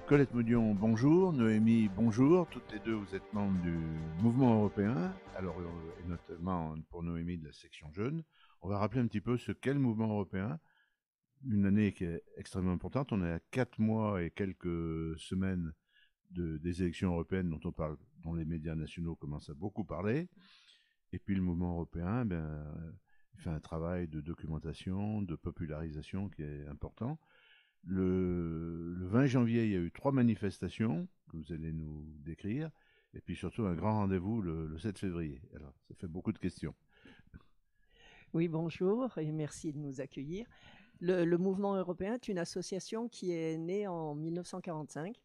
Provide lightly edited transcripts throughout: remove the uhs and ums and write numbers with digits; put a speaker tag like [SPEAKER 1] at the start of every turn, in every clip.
[SPEAKER 1] Colette Moudion, bonjour. Noémie, bonjour. Toutes les deux, vous êtes membres du mouvement européen, alors et notamment pour Noémie de la section jeune. On va rappeler un petit peu ce qu'est le mouvement européen. Une année qui est extrêmement importante. On est à 4 mois et quelques semaines des élections européennes dont les médias nationaux commencent à beaucoup parler. Et puis le mouvement européen, il fait un travail de documentation, de popularisation qui est important. Le 20 janvier, il y a eu 3 manifestations que vous allez nous décrire, et puis surtout un grand rendez-vous le 7 février. Alors, ça fait beaucoup de questions.
[SPEAKER 2] Oui, bonjour et merci de nous accueillir. Le Mouvement européen est une association qui est née en 1945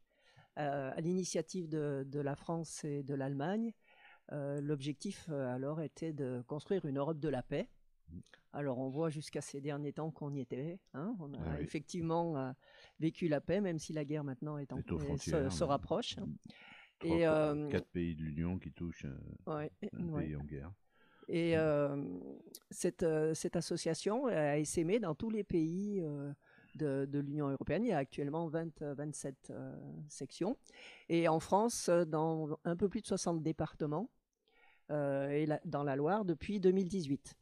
[SPEAKER 2] à l'initiative de la France et de l'Allemagne. L'objectif alors était de construire une Europe de la paix. Alors on voit jusqu'à ces derniers temps qu'on y était. Hein. On a
[SPEAKER 1] Oui.
[SPEAKER 2] effectivement vécu la paix, même si la guerre maintenant
[SPEAKER 1] Aux frontières,
[SPEAKER 2] se rapproche.
[SPEAKER 1] Et 4 pays de l'Union qui touchent
[SPEAKER 2] ouais,
[SPEAKER 1] un pays en guerre.
[SPEAKER 2] Et cette association a essaimé dans tous les pays de l'Union européenne. Il y a actuellement 27 sections. Et en France, dans un peu plus de 60 départements, et dans la Loire depuis 2018.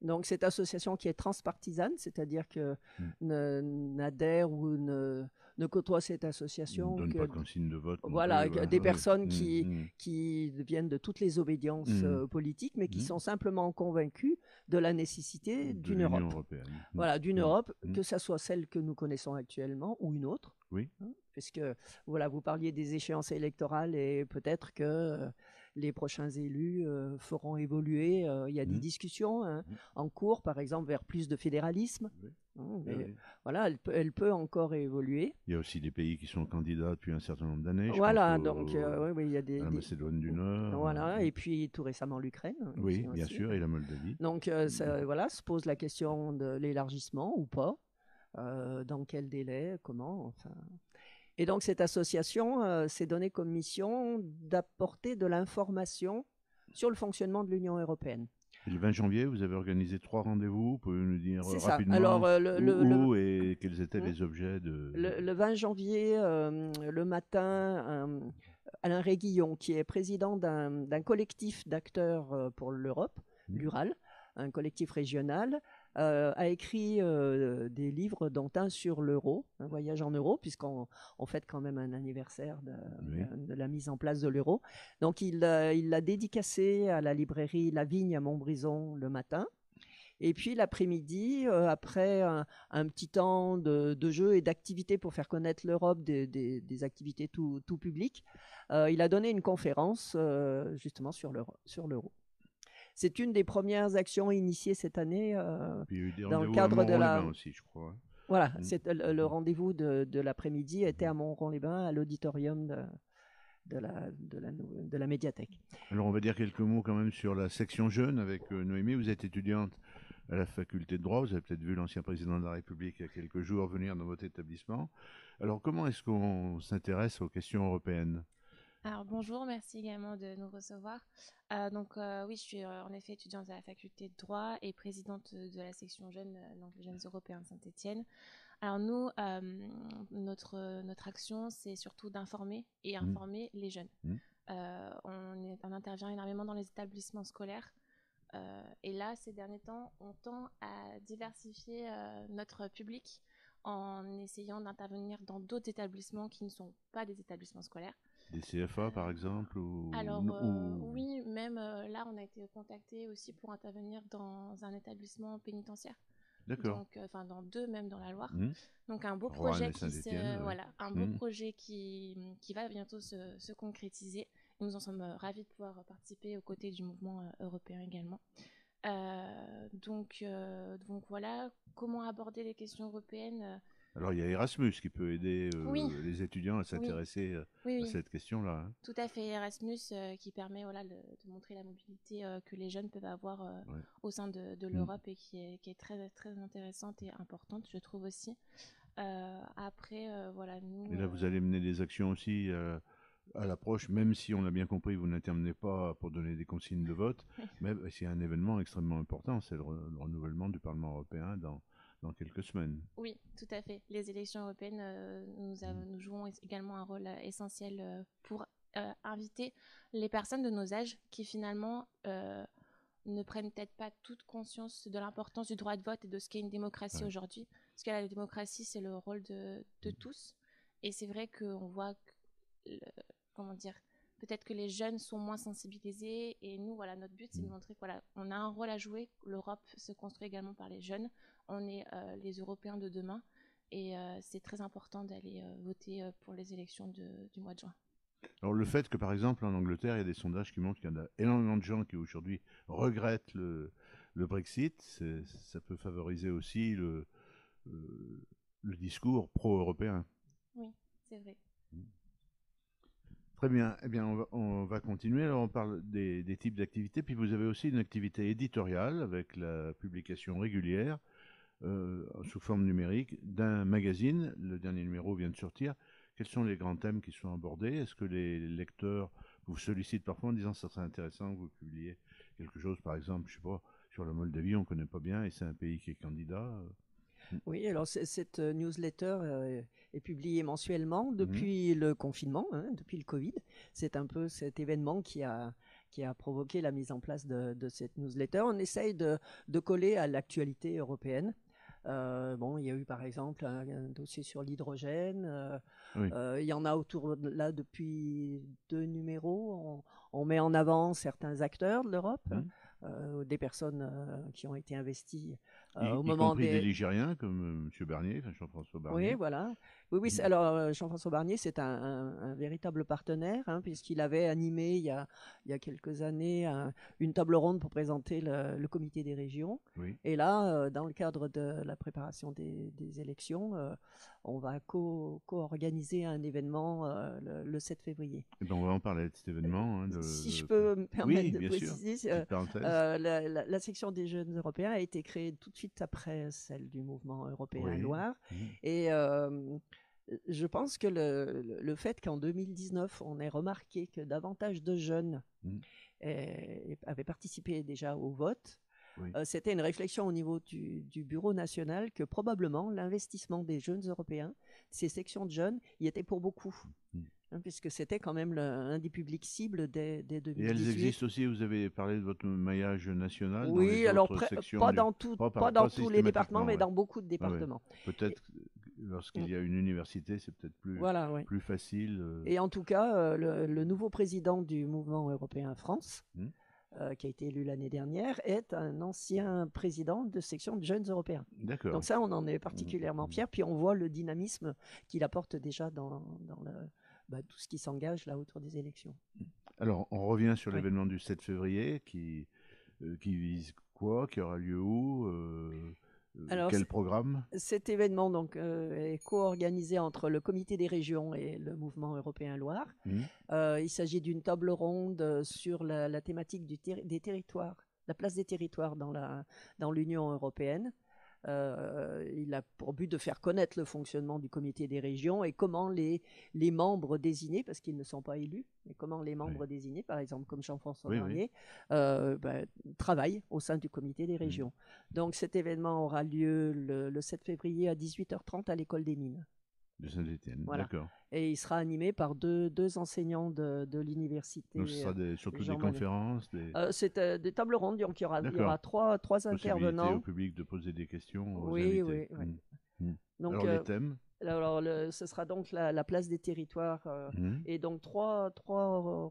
[SPEAKER 2] Donc cette association qui est transpartisane, c'est-à-dire que n'adhère ou ne côtoie cette association
[SPEAKER 1] ne donne
[SPEAKER 2] que
[SPEAKER 1] pas de consigne de vote.
[SPEAKER 2] voilà, des personnes
[SPEAKER 1] oui.
[SPEAKER 2] qui viennent de toutes les obédiences politiques, mais qui sont simplement convaincus de la nécessité
[SPEAKER 1] de
[SPEAKER 2] d'une
[SPEAKER 1] l'Union
[SPEAKER 2] Europe.
[SPEAKER 1] européenne.
[SPEAKER 2] Voilà, d'une Europe, que ça soit celle que nous connaissons actuellement ou une autre.
[SPEAKER 1] Oui.
[SPEAKER 2] Puisque voilà, vous parliez des échéances électorales et peut-être que les prochains élus feront évoluer. Il y a des discussions en cours, par exemple, vers plus de fédéralisme. Mais voilà, elle peut encore évoluer.
[SPEAKER 1] Il y a aussi des pays qui sont candidats depuis un certain nombre d'années.
[SPEAKER 2] Voilà, donc il y a
[SPEAKER 1] la Macédoine du Nord.
[SPEAKER 2] Voilà, et puis tout récemment l'Ukraine.
[SPEAKER 1] Oui, bien sûr, et la Moldavie.
[SPEAKER 2] Donc voilà, se pose la question de l'élargissement ou pas. Dans quel délai, comment, enfin. Et donc cette association s'est donnée comme mission d'apporter de l'information sur le fonctionnement de l'Union européenne.
[SPEAKER 1] Et le 20 janvier, vous avez organisé 3 rendez-vous. Pouvez-vous nous dire rapidement
[SPEAKER 2] Alors,
[SPEAKER 1] où et quels étaient les objets de...
[SPEAKER 2] Le 20 janvier, le matin, Alain Réguillon, qui est président d'un collectif d'acteurs pour l'Europe, l'URAL, un collectif régional, a écrit des livres, dont un sur l'euro, un voyage en euro, puisqu'on fête quand même un anniversaire de la mise en place de l'euro. Donc il l'a dédicacé à la librairie La Vigne à Montbrison le matin. Et puis l'après-midi, après un petit temps de jeu et d'activités pour faire connaître l'Europe, des activités tout publiques, il a donné une conférence justement sur l'euro. C'est une des premières actions initiées cette année dans le cadre de la...
[SPEAKER 1] aussi, je crois.
[SPEAKER 2] Voilà, le rendez-vous de l'après-midi était à Montron-les-Bains, à l'auditorium de la médiathèque.
[SPEAKER 1] Alors on va dire quelques mots quand même sur la section jeune avec Noémie. Vous êtes étudiante à la faculté de droit, vous avez peut-être vu l'ancien président de la République il y a quelques jours venir dans votre établissement. Alors comment est-ce qu'on s'intéresse aux questions européennes ?
[SPEAKER 3] Alors bonjour, merci également de nous recevoir. Oui, je suis en effet étudiante à la faculté de droit et présidente de la section jeunes, donc les Jeunes Européens de Saint-Étienne. Alors nous, notre action, c'est surtout d'informer et informer les jeunes. On intervient énormément dans les établissements scolaires. Et là, ces derniers temps, on tend à diversifier notre public en essayant d'intervenir dans d'autres établissements qui ne sont pas des établissements scolaires.
[SPEAKER 1] Des CFA par exemple
[SPEAKER 3] Oui, même là, on a été contacté aussi pour intervenir dans un établissement pénitentiaire.
[SPEAKER 1] D'accord.
[SPEAKER 3] Donc, dans 2, même dans la Loire. Donc, un beau projet projet qui va bientôt se concrétiser. Nous en sommes ravis de pouvoir participer aux côtés du mouvement européen également. Donc voilà, comment aborder les questions européennes.
[SPEAKER 1] Alors il y a Erasmus qui peut aider les étudiants à s'intéresser à cette question-là.
[SPEAKER 3] Tout à fait, Erasmus qui permet de montrer la mobilité que les jeunes peuvent avoir au sein de l'Europe et qui est très, très intéressante et importante, je trouve aussi. Après, nous...
[SPEAKER 1] Et là, vous allez mener des actions aussi à l'approche, même si on l'a bien compris, vous n'intervenez pas pour donner des consignes de vote, mais c'est un événement extrêmement important, c'est le renouvellement du Parlement européen dans quelques semaines.
[SPEAKER 3] Oui, tout à fait. Les élections européennes, nous jouons également un rôle essentiel pour inviter les personnes de nos âges qui finalement ne prennent peut-être pas toute conscience de l'importance du droit de vote et de ce qu'est une démocratie aujourd'hui. Parce que la démocratie, c'est le rôle de tous. Et c'est vrai qu'on voit, comment dire, peut-être que les jeunes sont moins sensibilisés. Et nous, voilà, notre but, c'est de montrer qu'on on a un rôle à jouer. L'Europe se construit également par les jeunes. On est les Européens de demain. Et c'est très important d'aller voter pour les élections du mois de juin.
[SPEAKER 1] Alors le fait que par exemple en Angleterre, il y a des sondages qui montrent qu'il y en a énormément de gens qui aujourd'hui regrettent le Brexit, ça peut favoriser aussi le discours pro-européen.
[SPEAKER 3] Oui, c'est vrai.
[SPEAKER 1] Très bien. Eh bien, on va continuer. Alors, on parle des types d'activités. Puis, vous avez aussi une activité éditoriale avec la publication régulière sous forme numérique d'un magazine. Le dernier numéro vient de sortir. Quels sont les grands thèmes qui sont abordés? Est-ce que les lecteurs vous sollicitent parfois en disant que ça serait intéressant que vous publiez quelque chose, par exemple, je sais pas, sur la Moldavie, on ne connaît pas bien et c'est un pays qui est candidat.
[SPEAKER 2] Oui, alors cette newsletter est publiée mensuellement depuis le confinement, depuis le Covid. C'est un peu cet événement qui a provoqué la mise en place de cette newsletter. On essaye de coller à l'actualité européenne. Bon, il y a eu par exemple un dossier sur l'hydrogène. Il y en a autour de là depuis 2 numéros. On met en avant certains acteurs de l'Europe. Des personnes qui ont été investies au
[SPEAKER 1] y
[SPEAKER 2] moment
[SPEAKER 1] compris des Ligériens comme M. Barnier, Jean-François Barnier.
[SPEAKER 2] Oui, voilà. Oui, alors Jean-François Barnier, c'est un véritable partenaire, puisqu'il avait animé il y a quelques années une table ronde pour présenter le comité des régions.
[SPEAKER 1] Oui.
[SPEAKER 2] Et là, dans le cadre de la préparation des élections, on va co-organiser un événement le 7 février.
[SPEAKER 1] Eh ben, on va en parler de cet événement.
[SPEAKER 2] Si je peux me permettre de
[SPEAKER 1] bien
[SPEAKER 2] préciser,
[SPEAKER 1] sûr.
[SPEAKER 2] la section des jeunes européens a été créée tout de suite après celle du mouvement européen Loire. Et je pense que le fait qu'en 2019, on ait remarqué que davantage de jeunes avaient participé déjà au vote, c'était une réflexion au niveau du Bureau national que probablement l'investissement des jeunes européens, ces sections de jeunes, y était pour beaucoup. Puisque c'était quand même un des publics cibles dès 2018.
[SPEAKER 1] Et elles existent aussi, vous avez parlé de votre maillage national dans
[SPEAKER 2] les
[SPEAKER 1] alors
[SPEAKER 2] autres sections pas dans tous les départements, mais dans beaucoup de départements.
[SPEAKER 1] Peut-être lorsqu'il y a une université, c'est peut-être plus facile.
[SPEAKER 2] Et en tout cas, le nouveau président du mouvement européen France, qui a été élu l'année dernière, est un ancien président de section de jeunes européens.
[SPEAKER 1] D'accord.
[SPEAKER 2] Donc ça, on en est particulièrement fiers. Puis on voit le dynamisme qu'il apporte déjà dans tout ce qui s'engage là autour des élections.
[SPEAKER 1] Alors, on revient sur l'événement du 7 février qui vise quoi, qui aura lieu où, alors, quel programme?
[SPEAKER 2] Cet événement donc, est co-organisé entre le Comité des régions et le Mouvement européen Loire. Il s'agit d'une table ronde sur la thématique des territoires, la place des territoires dans l'Union européenne. Il a pour but de faire connaître le fonctionnement du comité des régions et comment les membres désignés, parce qu'ils ne sont pas élus, mais comment les membres désignés, par exemple comme Jean-François Barnier, travaillent au sein du comité des régions. Donc cet événement aura lieu le 7 février à 18h30 à l'école des mines.
[SPEAKER 1] De Saint-Étienne, d'accord.
[SPEAKER 2] Et il sera animé par deux enseignants de l'université.
[SPEAKER 1] Donc ce sera surtout des conférences
[SPEAKER 2] c'est des tables rondes, donc il y aura trois intervenants.
[SPEAKER 1] Au public de poser des questions aux
[SPEAKER 2] invités.
[SPEAKER 1] Oui.
[SPEAKER 2] Donc,
[SPEAKER 1] alors les thèmes
[SPEAKER 2] ce sera donc la place des territoires et donc trois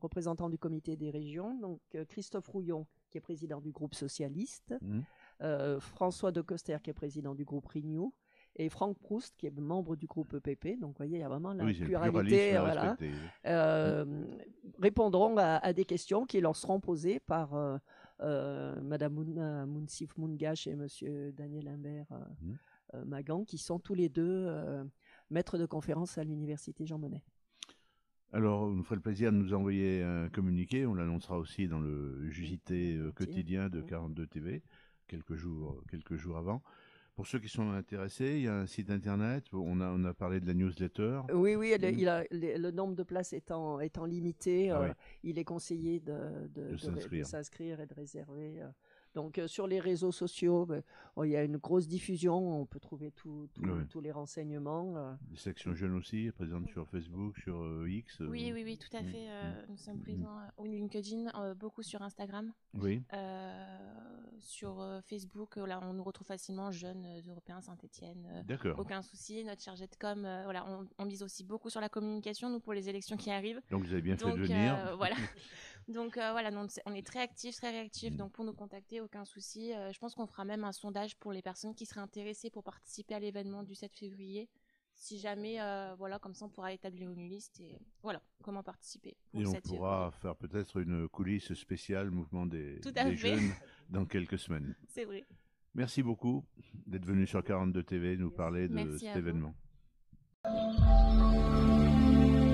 [SPEAKER 2] représentants du comité des régions. Donc Christophe Rouillon, qui est président du groupe socialiste, François de Coster, qui est président du groupe Renew, et Franck Proust, qui est membre du groupe EPP. Donc, vous voyez, il y a vraiment la pluralité. Répondront à des questions qui leur seront posées par Madame Mounsif Moungache et Monsieur Daniel Imbert Magan, qui sont tous les deux maîtres de conférence à l'université Jean Monnet.
[SPEAKER 1] Alors, vous nous ferez le plaisir de nous envoyer un communiqué. On l'annoncera aussi dans le JT quotidien de 42 TV, quelques jours avant. Pour ceux qui sont intéressés, il y a un site internet. On a parlé de la newsletter.
[SPEAKER 2] Oui, le nombre de places étant limité, il est conseillé de s'inscrire et de réserver Donc sur les réseaux sociaux, il y a une grosse diffusion, on peut trouver tous les renseignements.
[SPEAKER 1] Les sections jeunes aussi, présentes sur Facebook, sur X.
[SPEAKER 3] Oui, tout à fait. Nous sommes présents au LinkedIn, beaucoup sur Instagram.
[SPEAKER 1] Oui.
[SPEAKER 3] Sur Facebook, là, on nous retrouve facilement, Jeunes Européens Saint-Étienne.
[SPEAKER 1] D'accord.
[SPEAKER 3] Aucun souci. Notre chargé de com, voilà, on mise aussi beaucoup sur la communication, nous, pour les élections qui arrivent.
[SPEAKER 1] Donc vous avez bien fait de venir.
[SPEAKER 3] Voilà. Donc voilà, on est très actifs, très réactifs. Donc pour nous contacter, aucun souci. Je pense qu'on fera même un sondage pour les personnes qui seraient intéressées pour participer à l'événement du 7 février. Si jamais, voilà, comme ça on pourra établir une liste et voilà, comment participer.
[SPEAKER 1] Et on pourra faire peut-être une coulisse spéciale mouvement des jeunes dans quelques semaines.
[SPEAKER 3] C'est vrai.
[SPEAKER 1] Merci beaucoup d'être venu sur 42 TV nous parler de cet événement.
[SPEAKER 3] Vous.